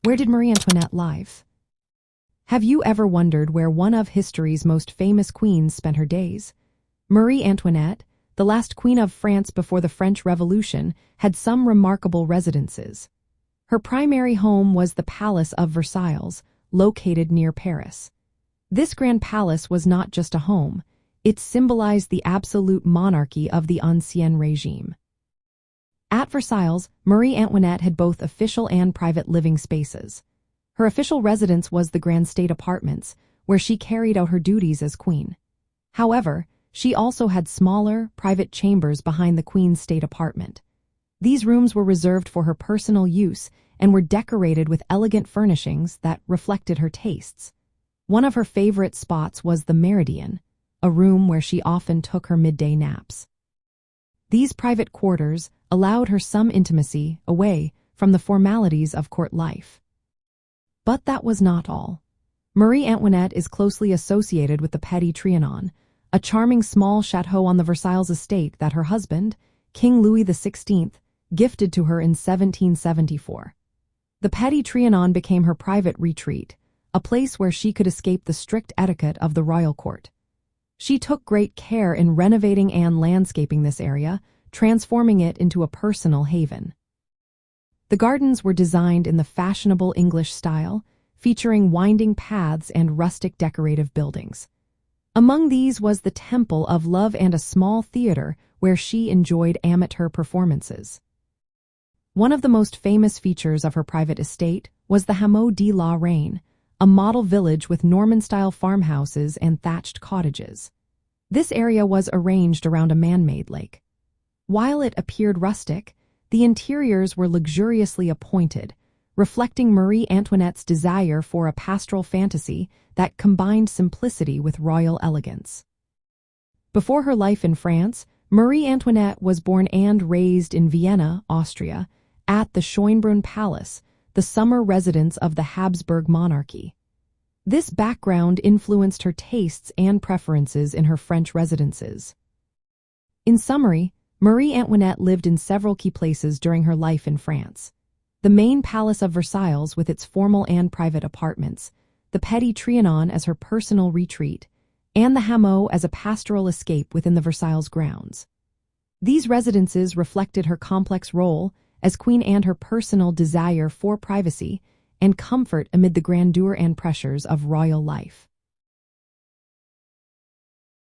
Where did Marie Antoinette live? Have you ever wondered where one of history's most famous queens spent her days? Marie Antoinette, the last queen of France before the French Revolution, had some remarkable residences. Her primary home was the Palace of Versailles, located near Paris. This grand palace was not just a home, it symbolized the absolute monarchy of the Ancien Régime. At Versailles, Marie Antoinette had both official and private living spaces. Her official residence was the Grand State Apartments, where she carried out her duties as queen. However, she also had smaller, private chambers behind the Queen's State Apartment. These rooms were reserved for her personal use and were decorated with elegant furnishings that reflected her tastes. One of her favorite spots was the Meridian, a room where she often took her midday naps. These private quarters allowed her some intimacy away from the formalities of court life. But that was not all. Marie Antoinette is closely associated with the Petit Trianon, a charming small château on the Versailles estate that her husband, King Louis XVI, gifted to her in 1774. The Petit Trianon became her private retreat, a place where she could escape the strict etiquette of the royal court. She took great care in renovating and landscaping this area, transforming it into a personal haven. The gardens were designed in the fashionable English style, featuring winding paths and rustic decorative buildings. Among these was the Temple of Love and a small theater where she enjoyed amateur performances. One of the most famous features of her private estate was the Hameau de la Reine, a model village with Norman-style farmhouses and thatched cottages. This area was arranged around a man-made lake. While it appeared rustic, the interiors were luxuriously appointed, reflecting Marie Antoinette's desire for a pastoral fantasy that combined simplicity with royal elegance. Before her life in France, Marie Antoinette was born and raised in Vienna, Austria, at the Schönbrunn Palace, the summer residence of the Habsburg monarchy. This background influenced her tastes and preferences in her French residences. In summary, Marie Antoinette lived in several key places during her life in France. The main Palace of Versailles with its formal and private apartments, the Petit Trianon as her personal retreat, and the Hameau as a pastoral escape within the Versailles grounds. These residences reflected her complex role as queen and her personal desire for privacy and comfort amid the grandeur and pressures of royal life.